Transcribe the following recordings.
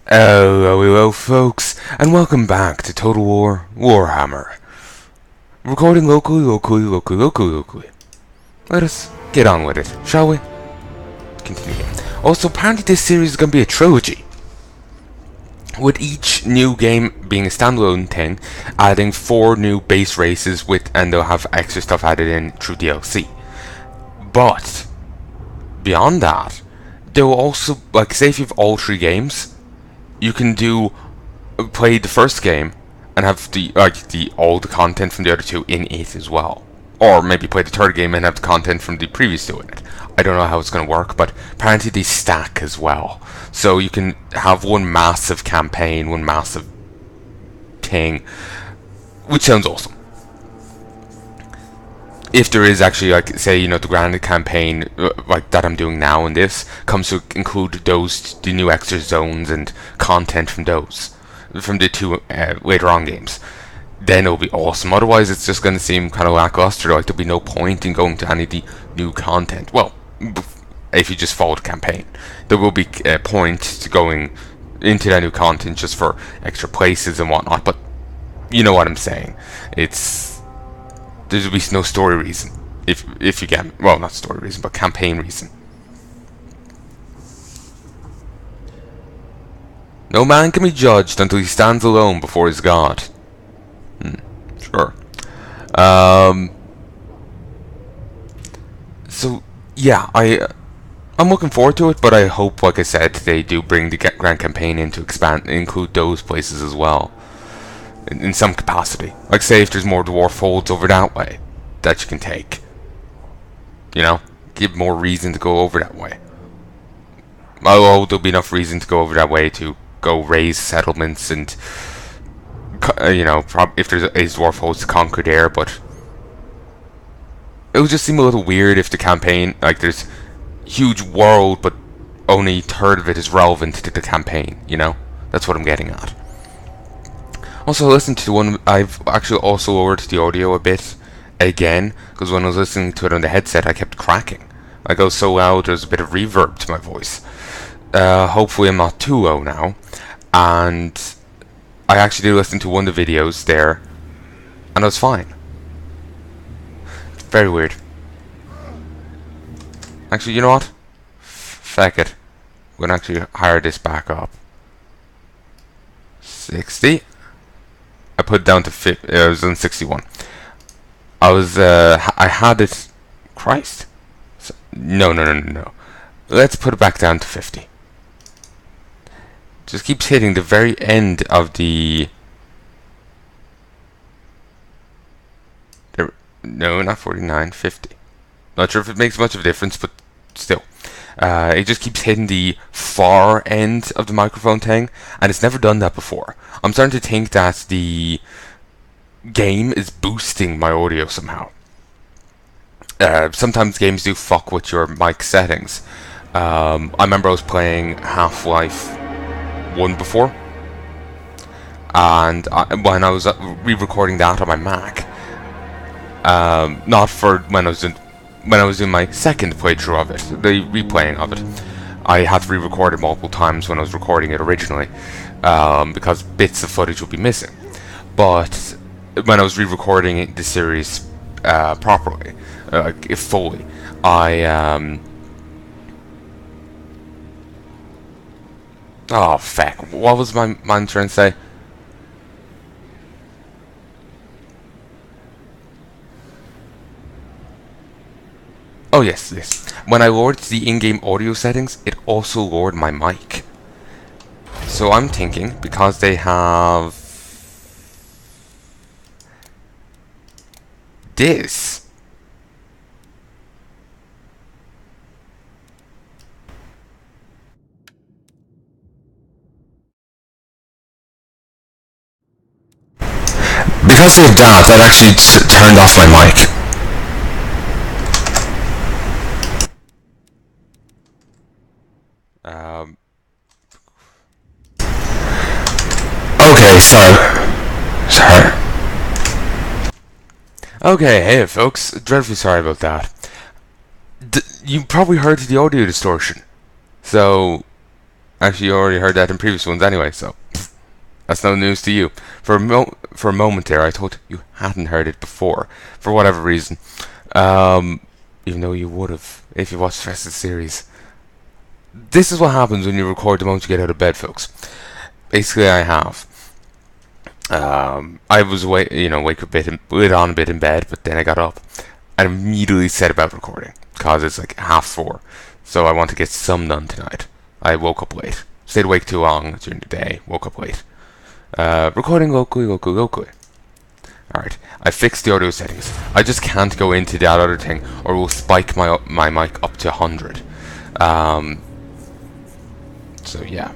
Hello, folks, and welcome back to Total War Warhammer. Recording locally. Let us get on with it, shall we? Continue. Also, apparently this series is going to be a trilogy, with each new game being a standalone thing, adding 4 new base races and they'll have extra stuff added in through DLC. But, beyond that, they will also, say if you have all 3 games, you can play the first game and have all the content from the other 2 in it as well. Or maybe play the third game and have the content from the previous 2 in it. I don't know how it's going to work, but apparently they stack as well. So you can have one massive campaign, one massive thing, which sounds awesome. If there is actually, the grand campaign, that I'm doing now in this, comes to include the new extra zones and content from the 2 later on games, then it'll be awesome. Otherwise, it's just going to seem kind of lackluster, like there'll be no point in going to any of the new content. Well, if you just follow the campaign, there will be a point to going into that new content just for extra places and whatnot, but you know what I'm saying. There'll be no story reason, if you get me. Well, not story reason, but campaign reason. No man can be judged until he stands alone before his God. Sure. So yeah, I'm looking forward to it, but I hope, like I said, they do bring the grand campaign in to include those places as well. In some capacity. Like, say if there's more dwarf holds over that way that you can take. You know? Give more reason to go over that way. Although there'll be enough reason to go over that way to go raise settlements and, if there's a dwarf holds to conquer there, but it would just seem a little weird if the campaign, there's huge world, but only a third of it is relevant to the campaign, you know? That's what I'm getting at. Also, listen to the one. I've actually also lowered the audio a bit again, because when I was listening to it on the headset, I kept cracking. I go so loud, there's a bit of reverb to my voice. Hopefully I'm not too low now. And I actually did listen to one of the videos there, and I was fine. It's very weird. Actually, you know what? Feck it. We're gonna actually hire this back up. 60. I put it down to 50. It was on 61. I had it. Christ. No. Let's put it back down to 50. Just keeps hitting the very end of the. No, not 49. 50. Not sure if it makes much of a difference, but still. It just keeps hitting the far end of the microphone thing, and it's never done that before. I'm starting to think that the game is boosting my audio somehow. Sometimes games do fuck with your mic settings. I remember I was playing Half-Life 1 before, and when I was re-recording that on my Mac, not for when I was doing my second playthrough of it, the replaying of it, I had to re-record it multiple times when I was recording it originally, because bits of footage would be missing. But when I was re-recording the series properly, fully, oh, fuck. What was my mind trying to say? Oh, yes. When I lowered the in-game audio settings, it also lowered my mic. So I'm thinking, because they have this. Because of that actually turned off my mic. Okay, sorry. Okay, hey folks, dreadfully sorry about that. You probably heard the audio distortion. So, Actually, you already heard that in previous ones anyway, so that's no news to you. For a moment there, I thought you hadn't heard it before, for whatever reason. Even though you would have if you watched the rest of the series. This is what happens when you record the moment you get out of bed, folks. Basically, I have. I was wake on a bit in bed, but then I got up and immediately set about recording because it's like 4:30. So I want to get some done tonight. I woke up late, stayed awake too long during the day, woke up late. Recording locally. Alright, I fixed the audio settings. I just can't go into that other thing or it will spike my mic up to 100. So yeah.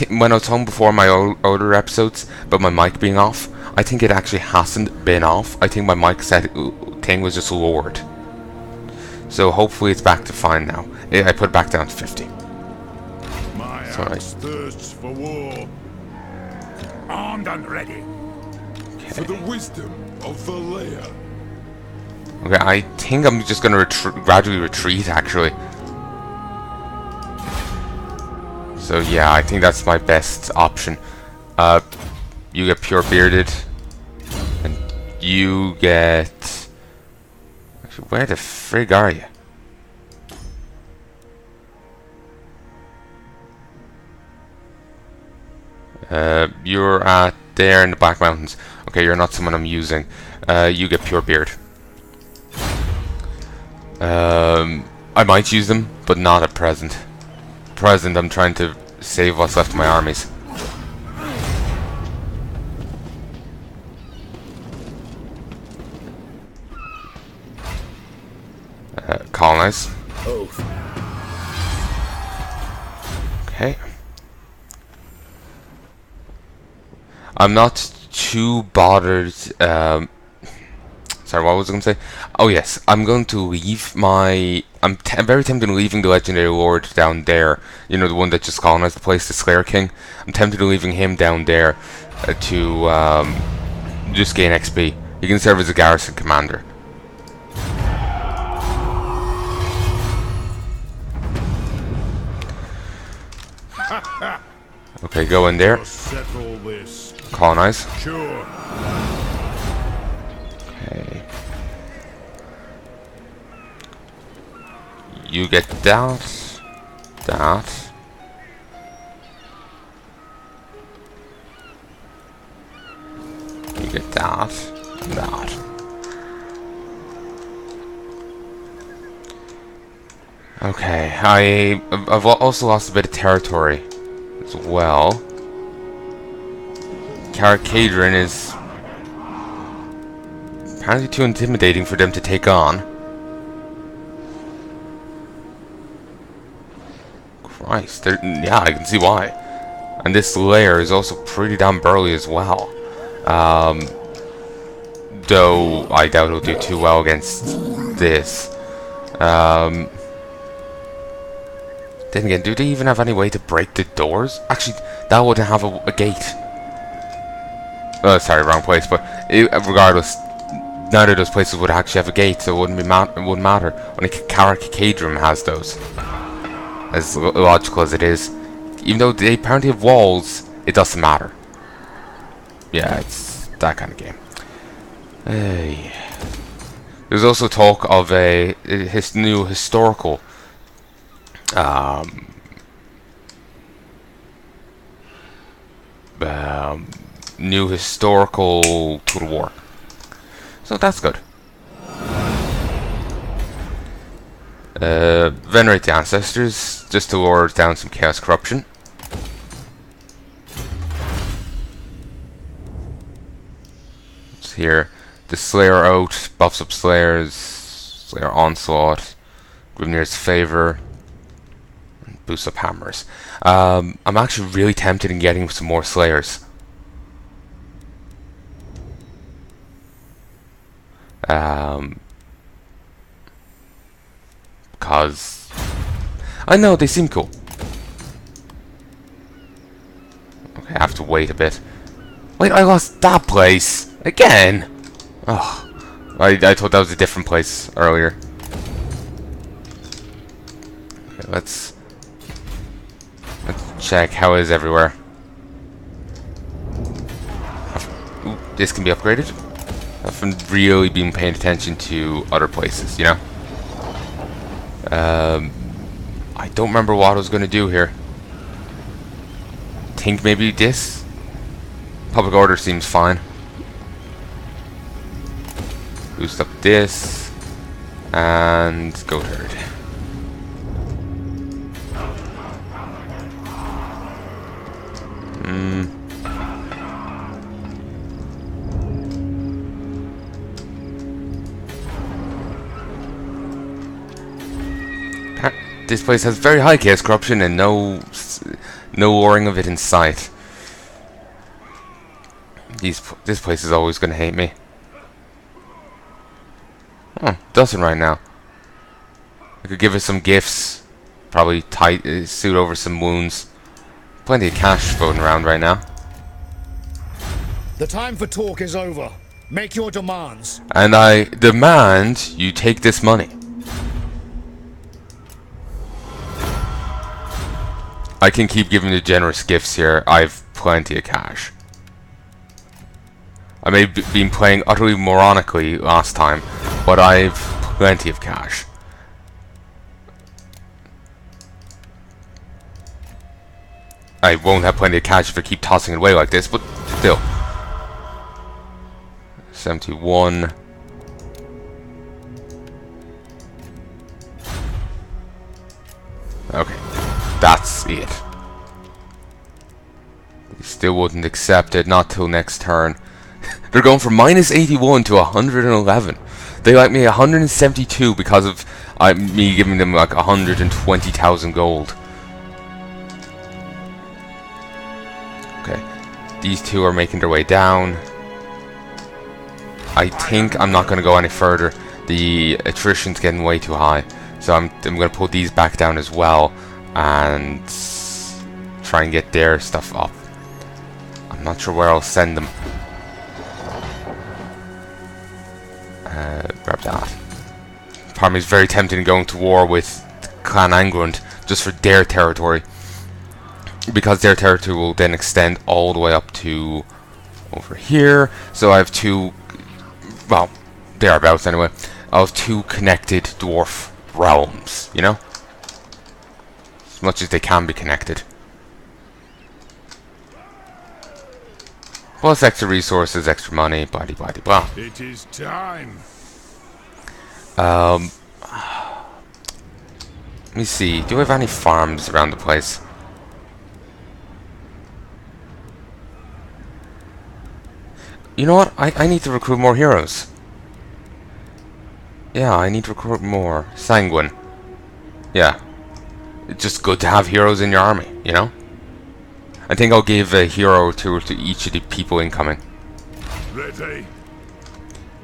When I was talking before my older episodes about my mic being off, I think it actually hasn't been off. I think my mic thing was just lowered. So hopefully it's back to fine now. I put it back down to 50. My axe thirsts for war. Armed and ready. Okay. For the wisdom of Heya. Okay, I think I'm just gonna gradually retreat actually. So yeah, I think that's my best option. You get pure bearded, and you get. Actually, where the frig are you? You're at there in the Black Mountains. Okay, you're not someone I'm using. You get pure beard. I might use them, but not at present. I'm trying to save what's left of my armies. Colonize. Okay. I'm not too bothered. Sorry, what was I going to say? Oh yes, I'm going to leave my. I'm very tempted of leaving the Legendary Lord down there. You know, the one that just colonized the place, the Slayer King. I'm tempted of leaving him down there to just gain XP. He can serve as a garrison commander. Okay, go in there. Colonize. Sure. Okay. You get that. That. You get that. And that. Okay, I've also lost a bit of territory as well. Caracadron is apparently too intimidating for them to take on. Christ, yeah, I can see why. And this layer is also pretty damn burly as well. Though I doubt it'll do too well against this. Then again, do they even have any way to break the doors? Actually, that wouldn't have a gate. Sorry, wrong place. But regardless, neither of those places would actually have a gate, so it wouldn't matter. Only Caracadron has those. As illogical as it is, even though they apparently have walls, it doesn't matter. Yeah, it's that kind of game. Hey. There's also talk of a new historical. New historical Total War. So that's good. Venerate the ancestors, just to lower down some chaos corruption. It's here. The Slayer out buffs up Slayers, Slayer Onslaught, Grimnir's Favor, and boosts up Hammers. I'm actually really tempted in getting some more Slayers. Because I know they seem cool. Okay, I have to wait a bit. Wait, I lost that place again. Oh, I thought that was a different place earlier. Okay, let's check how is everywhere. Ooh, this can be upgraded. I haven't really been paying attention to other places, you know? I don't remember what I was going to do here. Think maybe this? Public order seems fine. Boost up this. And go third. This place has very high chaos corruption and no warring of it in sight. This place is always going to hate me. Oh, doesn't right now. I could give it some gifts. Probably suit over some wounds. Plenty of cash floating around right now. The time for talk is over. Make your demands. And I demand you take this money. I can keep giving the generous gifts here. I've plenty of cash. I may have been playing utterly moronically last time, but I've plenty of cash. I won't have plenty of cash if I keep tossing it away like this, but still. 71. Okay, that's it. They still wouldn't accept it, not till next turn. They're going from minus 81 to 111. They like me 172 because of me giving them like 120,000 gold. Okay, these two are making their way down. I think I'm not going to go any further. The attrition's getting way too high, so I'm going to pull these back down as well and try and get their stuff up. I'm not sure where I'll send them. Grab that. Part of me is very tempted in going to war with Clan Angrund just for their territory, because their territory will then extend all the way up to over here. So I have two, well, thereabouts anyway. I have two connected dwarf realms, you know, as much as they can be connected. Plus extra resources, extra money, blah blah blah blah. It is time. Let me see. Do I have any farms around the place? You know what? I need to recruit more heroes. Yeah, I need to recruit more. Sanguine. Yeah. It's just good to have heroes in your army, you know? I think I'll give a hero or two to each of the people incoming. Ready.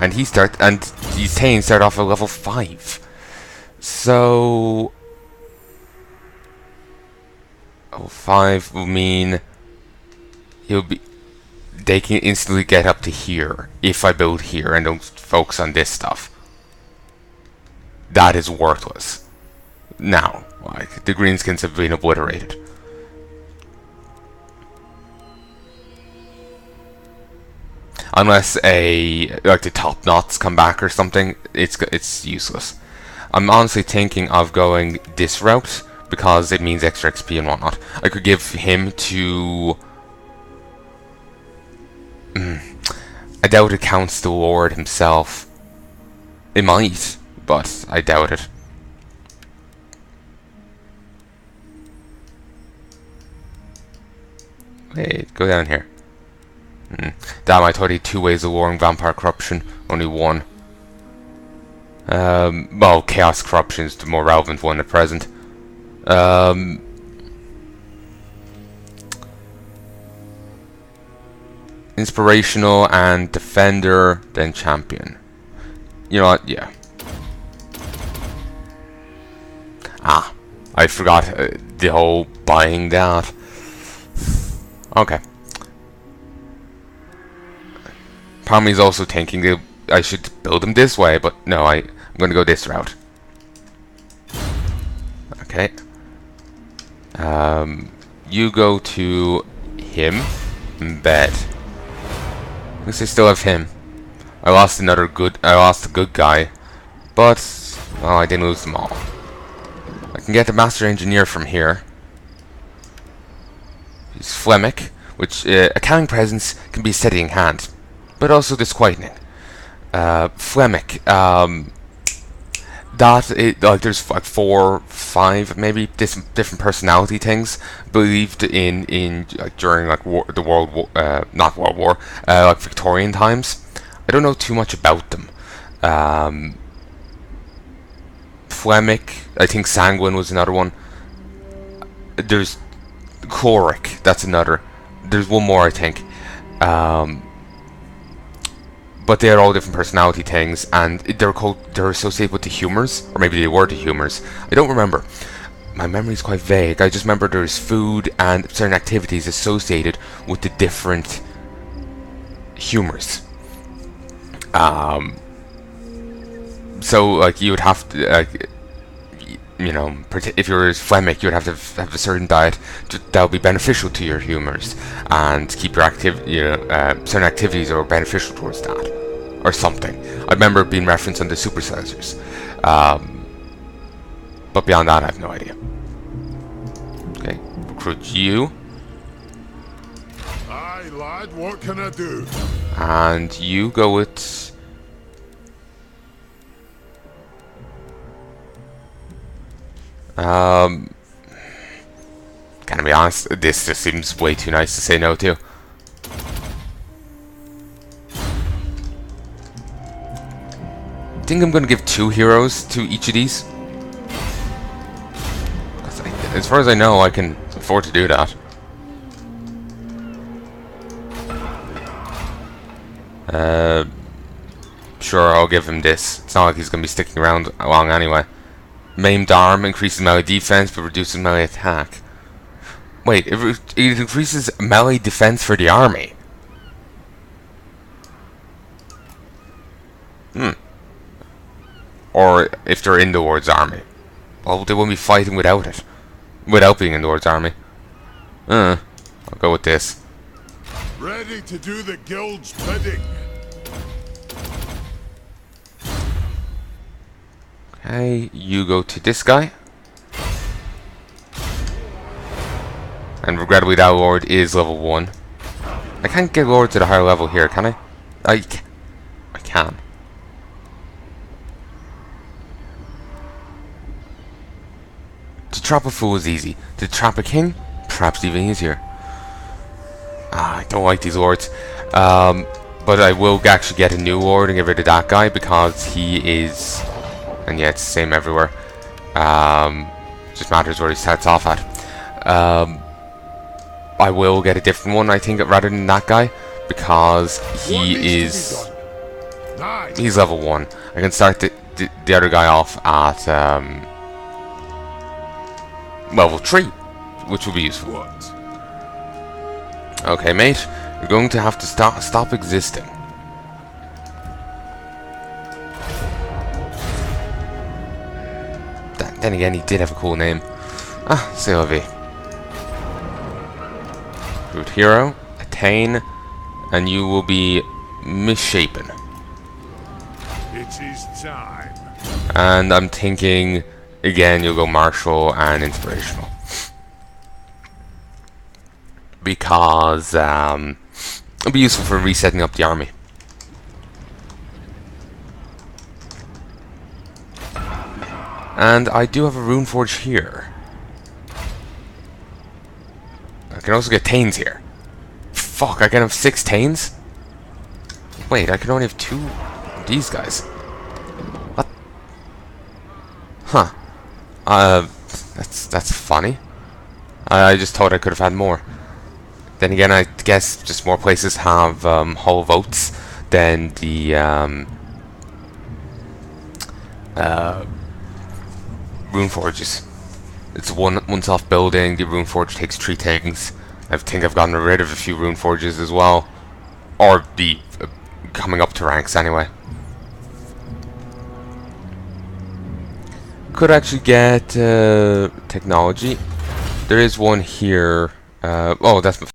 And these Thanes start off at level 5. So level 5 will mean they can instantly get up to here if I build here and don't focus on this stuff. That is worthless. Now, like, the greenskins have been obliterated. Unless like the top knots come back or something, it's useless. I'm honestly thinking of going this route because it means extra XP and whatnot. I could give him to... I doubt it counts the Lord himself. It might, but I doubt it. Wait, go down here. Damn, I thought he had 2 ways of warring vampire corruption. Only one. Well, chaos corruption is the more relevant one at present. Inspirational and defender, then champion. You know what? Yeah. I forgot the whole buying that. Okay. Palnai is also thinking that I should build them this way, but no, I'm going to go this route. Okay. you go to him. Bet. At least I still have him. I lost a good guy, but well, I didn't lose them all. I can get the Master Engineer from here. He's Flemic, which a calming presence can be a steadying hand, but also disquieting. Flemic, like there's like 4, 5 maybe different personality things believed in like, during like the not World War, like Victorian times. I don't know too much about them. Flemic, I think Sanguine was another one. There's Chloric, that's another. There's one more, I think. But they're all different personality things, and they're associated with the humors, or maybe they were the humors. I don't remember. My memory's quite vague. I just remember there's food and certain activities associated with the different humors. So like you would have to, like, you know, if you're Flemic, you would have to have a certain diet that would be beneficial to your humors and keep your certain activities are beneficial towards that, or something. I remember it being referenced on the supercilizers, but beyond that, I have no idea. Okay, recruit you. Aye, lad, what can I do? And you go with... Can I be honest? This just seems way too nice to say no to. I think I'm going to give 2 heroes to each of these. As far as I know, I can afford to do that. Sure, I'll give him this. It's not like he's going to be sticking around long anyway. Maimed arm increases melee defense but reduces melee attack. Wait, it increases melee defense for the army. Or if they're in the Lord's army. Well, they won't be fighting without it. Without being in the Lord's army. I'll go with this. Ready to do the guild's bidding. Okay, you go to this guy. And regrettably that Lord is level 1. I can't get Lords at a higher level here, can I? I can. To trap a fool is easy. To trap a king, perhaps even easier. I don't like these Lords. But I will actually get a new Lord and get rid of that guy because he is... And yeah, it's the same everywhere. Just matters where he starts off at. I will get a different one, I think, rather than that guy, because he's level 1. I can start the other guy off at level 3, which will be useful. What? Okay, mate, you're going to have to stop existing. Then again, he did have a cool name. Sylvie. Root hero, attain, and you will be misshapen. It is time. And I'm thinking, again, you'll go martial and inspirational. Because, it'll be useful for resetting up the army. And I do have a rune forge here. I can also get Tains here. Fuck, I can have 6 Tains? Wait, I can only have 2 of these guys. What? Huh. That's funny. I just thought I could have had more. Then again, I guess just more places have hull votes than the rune forges. It's one-off building. The rune forge takes 3 things. I think I've gotten rid of a few rune forges as well, or the coming up to ranks anyway. Could actually get technology. There is one here. Oh, that's my